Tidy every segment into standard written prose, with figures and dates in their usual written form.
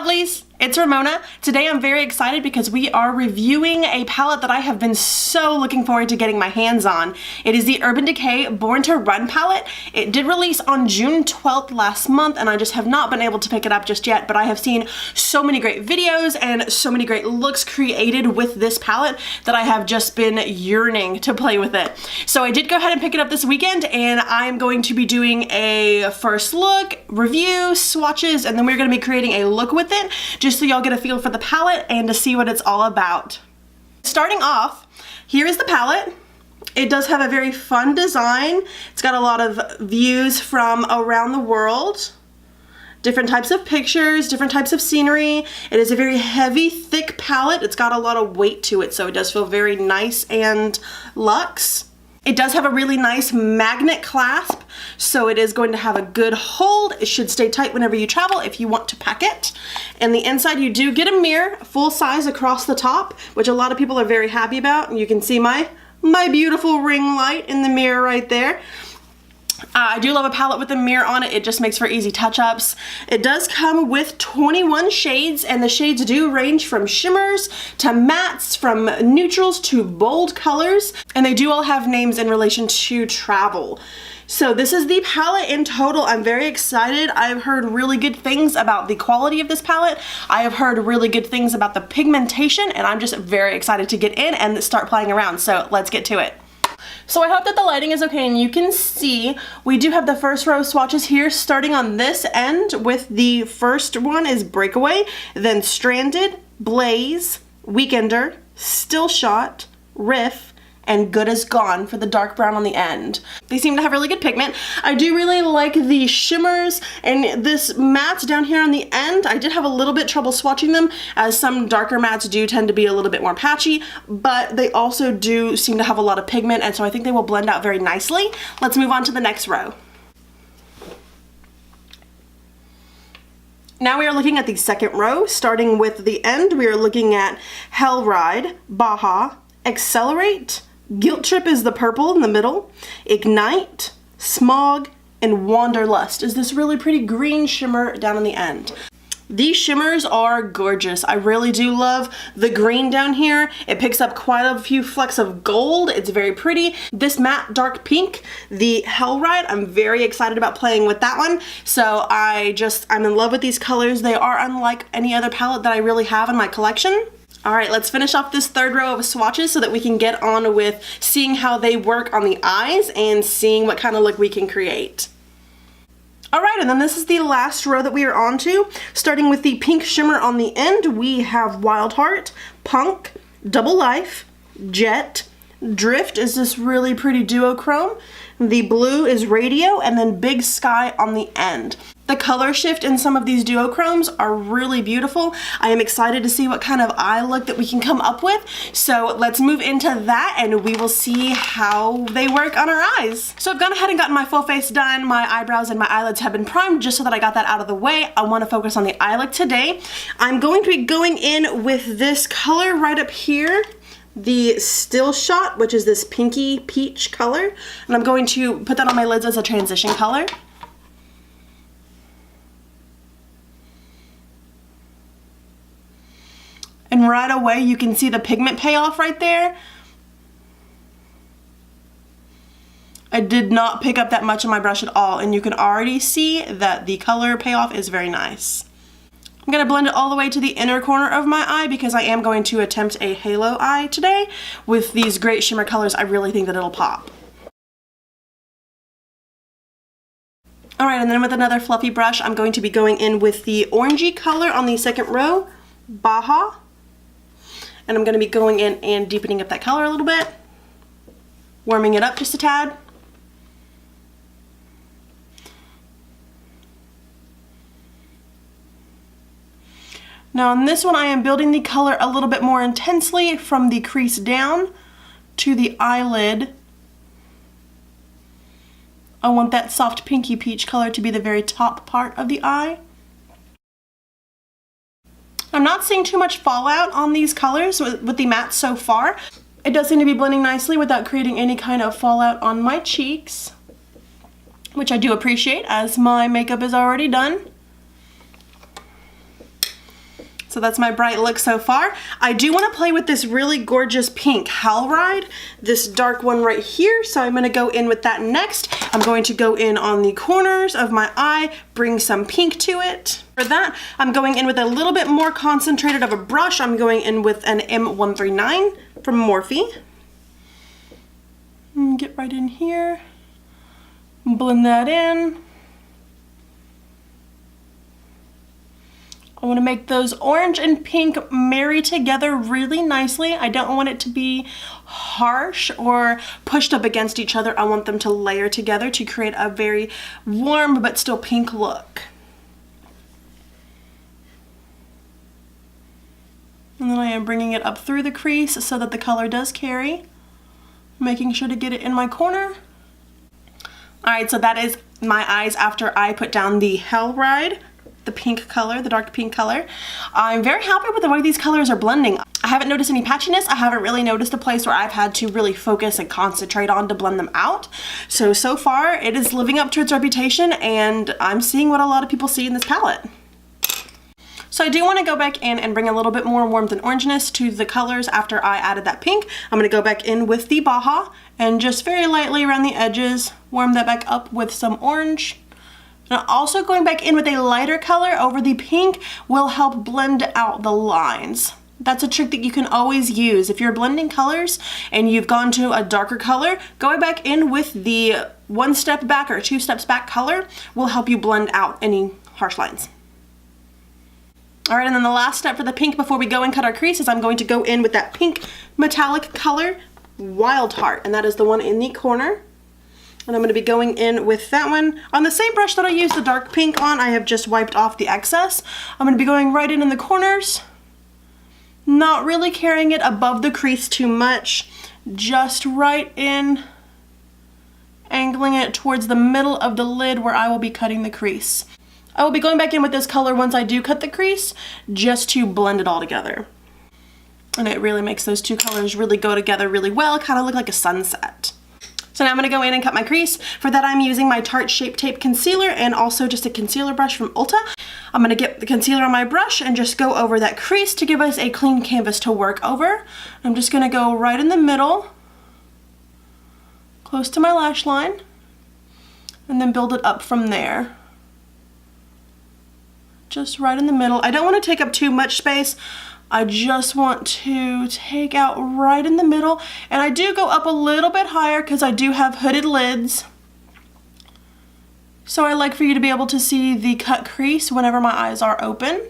Lovelies, it's Ramona. Today I'm very excited because we are reviewing a palette that I have been so looking forward to getting my hands on. It is the Urban Decay Born to Run palette. It did release on June 12th last month and I just have not been able to pick it up just yet, but I have seen so many great videos and so many great looks created with this palette that I have just been yearning to play with it. So I did go ahead and pick it up this weekend and I'm going to be doing a first look, review, swatches, and then we're going to be creating a look with it just so y'all get a feel for the palette and to see what it's all about. Starting off, here is the palette. It does have a very fun design. It's got a lot of views from around the world, different types of pictures, different types of scenery. It is a very heavy, thick palette. It's got a lot of weight to it, so it does feel very nice and luxe. It does have a really nice magnet clasp, so it is going to have a good hold. It should stay tight whenever you travel if you want to pack it. And the inside, you do get a mirror, full size across the top, which a lot of people are very happy about. You can see my beautiful ring light in the mirror right there. I do love a palette with a mirror on it. It just makes for easy touch-ups. It does come with 21 shades, and the shades do range from shimmers to mattes, from neutrals to bold colors, and they do all have names in relation to travel. So this is the palette in total. I'm very excited. I've heard really good things about the quality of this palette. I have heard really good things about the pigmentation, and I'm just very excited to get in and start playing around. So let's get to it. So I hope that the lighting is okay and you can see we do have the first row of swatches here starting on this end with the first one is Breakaway, then Stranded, Blaze, Weekender, Still Shot, Riff, and Good as Gone for the dark brown on the end. They seem to have really good pigment. I do really like the shimmers and this matte down here on the end. I did have a little bit trouble swatching them as some darker mattes do tend to be a little bit more patchy, but they also do seem to have a lot of pigment, and so I think they will blend out very nicely. Let's move on to the next row. Now we are looking at the second row. Starting with the end, we are looking at Hell Ride, Baja, Accelerate, Guilt Trip is the purple in the middle, Ignite, Smog, and Wanderlust is this really pretty green shimmer down on the end. These shimmers are gorgeous. I really do love the green down here. It picks up quite a few flecks of gold. It's very pretty. This matte dark pink, the Hell Ride, I'm very excited about playing with that one. So I'm in love with these colors. They are unlike any other palette that I really have in my collection. All right, let's finish off this third row of swatches so that we can get on with seeing how they work on the eyes and seeing what kind of look we can create. All right, and then this is the last row that we are on to. Starting with the pink shimmer on the end, we have Wild Heart, Punk, Double Life, Jet, Drift is this really pretty duochrome. The blue is Radio, and then Big Sky on the end. The color shift in some of these duochromes are really beautiful. I am excited to see what kind of eye look that we can come up with. So let's move into that and we will see how they work on our eyes. So I've gone ahead and gotten my full face done. My eyebrows and my eyelids have been primed just so that I got that out of the way. I want to focus on the eye look today. I'm going to be going in with this color right up here, the Still Shot, which is this pinky peach color. And I'm going to put that on my lids as a transition color. And right away you can see the pigment payoff right there. I did not pick up that much on my brush at all, and you can already see that the color payoff is very nice. I'm going to blend it all the way to the inner corner of my eye because I am going to attempt a halo eye today. With these great shimmer colors, I really think that it'll pop. Alright, and then with another fluffy brush, I'm going to be going in with the orangey color on the second row, Baja. And I'm going to be going in and deepening up that color a little bit, warming it up just a tad. Now on this one I am building the color a little bit more intensely from the crease down to the eyelid. I want that soft pinky peach color to be the very top part of the eye. I'm not seeing too much fallout on these colors with the matte so far. It does seem to be blending nicely without creating any kind of fallout on my cheeks, which I do appreciate as my makeup is already done. So that's my bright look so far. I do want to play with this really gorgeous pink Hellride, this dark one right here. So I'm going to go in with that next. I'm going to go in on the corners of my eye, bring some pink to it. For that, I'm going in with a little bit more concentrated of a brush. I'm going in with an M139 from Morphe. Get right in here, blend that in. I want to make those orange and pink marry together really nicely. I don't want it to be harsh or pushed up against each other. I want them to layer together to create a very warm but still pink look. And then I am bringing it up through the crease so that the color does carry. Making sure to get it in my corner. Alright, so that is my eyes after I put down the Hellride, the pink color, the dark pink color. I'm very happy with the way these colors are blending. I haven't noticed any patchiness. I haven't really noticed a place where I've had to really focus and concentrate on to blend them out. So far it is living up to its reputation, and I'm seeing what a lot of people see in this palette. So I do want to go back in and bring a little bit more warmth and orangeness to the colors after I added that pink. I'm going to go back in with the Baja and just very lightly around the edges, warm that back up with some orange. And also going back in with a lighter color over the pink will help blend out the lines. That's a trick that you can always use. If you're blending colors and you've gone to a darker color, going back in with the 1 step back or 2 steps back color will help you blend out any harsh lines. Alright, and then the last step for the pink before we go and cut our crease is I'm going to go in with that pink metallic color, Wild Heart, and that is the one in the corner. And I'm going to be going in with that one. On the same brush that I used the dark pink on, I have just wiped off the excess. I'm going to be going right in the corners, not really carrying it above the crease too much, just right in, angling it towards the middle of the lid where I will be cutting the crease. I will be going back in with this color once I do cut the crease, just to blend it all together. And it really makes those two colors really go together really well, kind of look like a sunset. So now I'm going to go in and cut my crease. For that I'm using my Tarte Shape Tape Concealer and also just a concealer brush from Ulta. I'm going to get the concealer on my brush and just go over that crease to give us a clean canvas to work over. I'm just going to go right in the middle, close to my lash line, and then build it up from there. Just right in the middle. I don't want to take up too much space. I just want to take out right in the middle, and I do go up a little bit higher because I do have hooded lids. So I like for you to be able to see the cut crease whenever my eyes are open.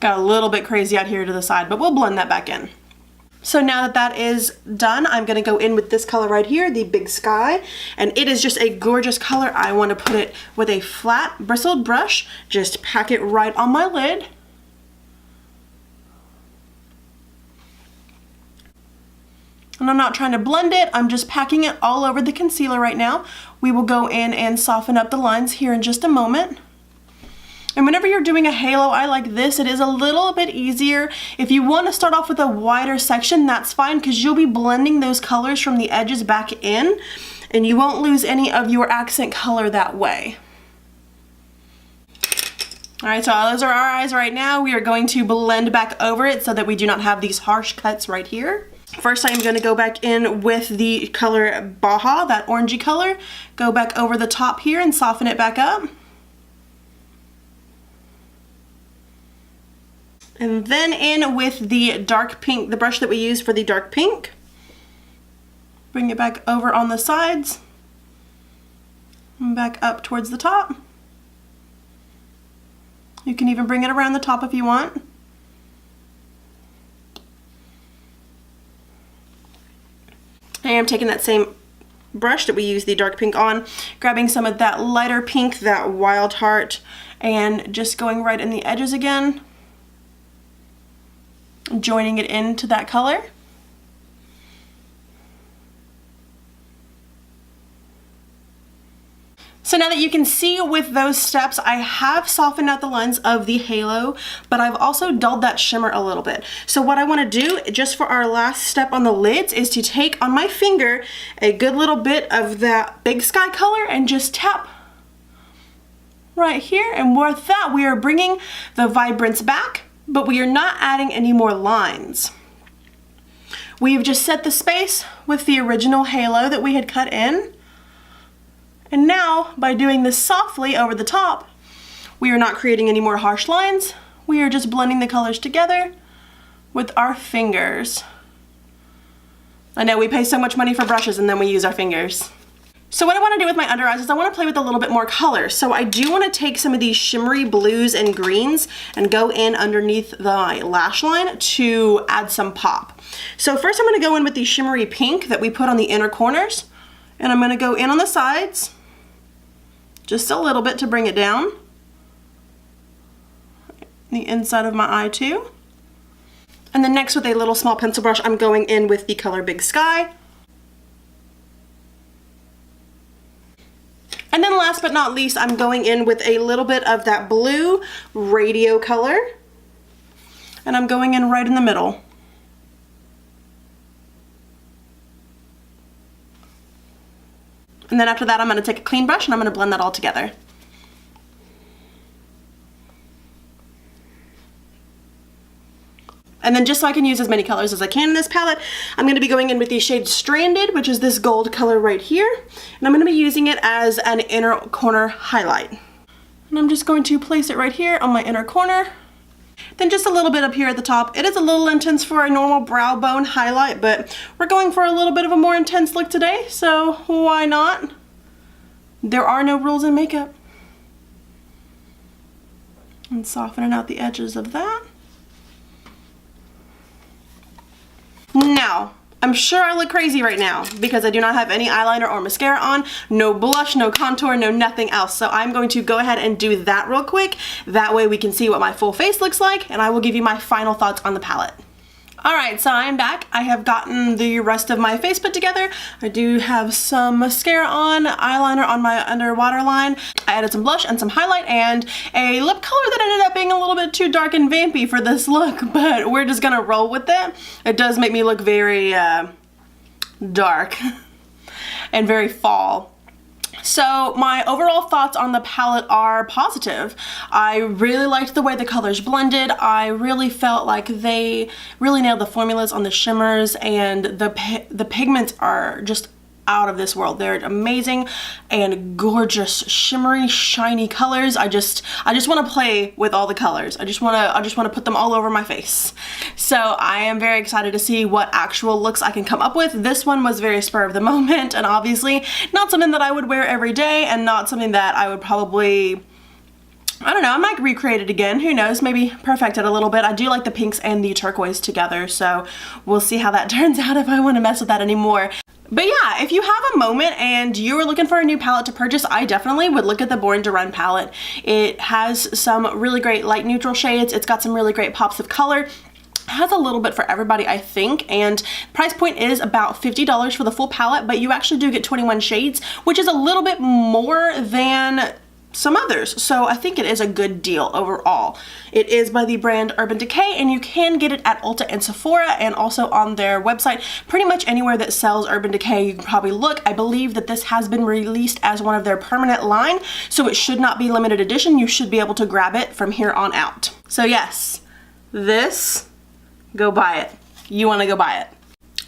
Got a little bit crazy out here to the side, but we'll blend that back in. So now that that is done, I'm going to go in with this color right here, the Big Sky, and it is just a gorgeous color. I want to put it with a flat bristled brush, just pack it right on my lid. And I'm not trying to blend it, I'm just packing it all over the concealer right now. We will go in and soften up the lines here in just a moment. And whenever you're doing a halo eye like this, it is a little bit easier. If you want to start off with a wider section, that's fine, because you'll be blending those colors from the edges back in, and you won't lose any of your accent color that way. Alright, so those are our eyes right now. We are going to blend back over it so that we do not have these harsh cuts right here. First, I'm going to go back in with the color Baja, that orangey color. Go back over the top here and soften it back up. And then in with the dark pink, the brush that we used for the dark pink. Bring it back over on the sides. And back up towards the top. You can even bring it around the top if you want. I am taking that same brush that we used the dark pink on, grabbing some of that lighter pink, that Wild Heart, and just going right in the edges again. Joining it into that color. So now that you can see with those steps, I have softened out the lines of the halo, but I've also dulled that shimmer a little bit. So what I want to do, just for our last step on the lids, is to take on my finger a good little bit of that Big Sky color and just tap right here, and with that we are bringing the vibrance back, but we are not adding any more lines. We've just set the space with the original halo that we had cut in, and now by doing this softly over the top, we are not creating any more harsh lines. We are just blending the colors together with our fingers. I know we pay so much money for brushes and then we use our fingers. So what I want to do with my under eyes is I want to play with a little bit more color. So I do want to take some of these shimmery blues and greens and go in underneath the lash line to add some pop. So first I'm going to go in with the shimmery pink that we put on the inner corners, and I'm going to go in on the sides just a little bit to bring it down. The inside of my eye too. And then next with a little small pencil brush, I'm going in with the color Big Sky. And then last but not least, I'm going in with a little bit of that blue radio color. And I'm going in right in the middle. And then after that, I'm going to take a clean brush and I'm going to blend that all together. And then just so I can use as many colors as I can in this palette, I'm going to be going in with the shade Stranded, which is this gold color right here. And I'm going to be using it as an inner corner highlight. And I'm just going to place it right here on my inner corner. Then just a little bit up here at the top. It is a little intense for a normal brow bone highlight, but we're going for a little bit of a more intense look today, so why not? There are no rules in makeup. And softening out the edges of that. Now, I'm sure I look crazy right now because I do not have any eyeliner or mascara on, no blush, no contour, no nothing else. So I'm going to go ahead and do that real quick. That way we can see what my full face looks like, and I will give you my final thoughts on the palette. Alright, so I am back. I have gotten the rest of my face put together. I do have some mascara on, eyeliner on my underwater line. I added some blush and some highlight and a lip color that ended up being a little bit too dark and vampy for this look, but we're just gonna roll with it. It does make me look very dark and very fall. So my overall thoughts on the palette are positive. I really liked the way the colors blended. I really felt like they really nailed the formulas on the shimmers, and the pigments are just out of this world. They're amazing and gorgeous, shimmery, shiny colors. I just want to play with all the colors. I just want to put them all over my face. So I am very excited to see what actual looks I can come up with. This one was very spur of the moment, and obviously not something that I would wear every day, and not something that I would probably, I don't know, I might recreate it again. Who knows? Maybe perfect it a little bit. I do like the pinks and the turquoise together, so we'll see how that turns out if I want to mess with that anymore. But yeah, if you have a moment and you're looking for a new palette to purchase, I definitely would look at the Born to Run palette. It has some really great light neutral shades. It's got some really great pops of color. It has a little bit for everybody, I think, and price point is about $50 for the full palette, but you actually do get 21 shades, which is a little bit more than some others, so I think it is a good deal overall. It is by the brand Urban Decay, and you can get it at Ulta and Sephora, and also on their website. Pretty much anywhere that sells Urban Decay you can probably look. I believe that this has been released as one of their permanent line, so it should not be limited edition. You should be able to grab it from here on out. So yes, this, go buy it. You want to go buy it.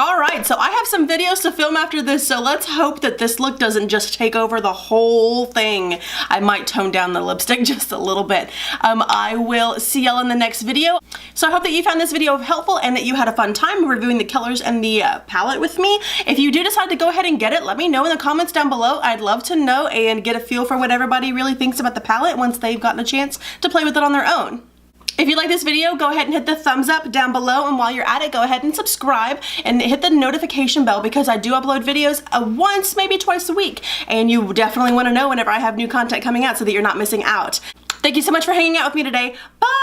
Alright, so I have some videos to film after this, so let's hope that this look doesn't just take over the whole thing. I might tone down the lipstick just a little bit. I will see y'all in the next video. So I hope that you found this video helpful and that you had a fun time reviewing the colors and the palette with me. If you do decide to go ahead and get it, let me know in the comments down below. I'd love to know and get a feel for what everybody really thinks about the palette once they've gotten a chance to play with it on their own. If you like this video, go ahead and hit the thumbs up down below, and while you're at it, go ahead and subscribe and hit the notification bell, because I do upload videos once, maybe twice a week, and you definitely want to know whenever I have new content coming out so that you're not missing out. Thank you so much for hanging out with me today. Bye!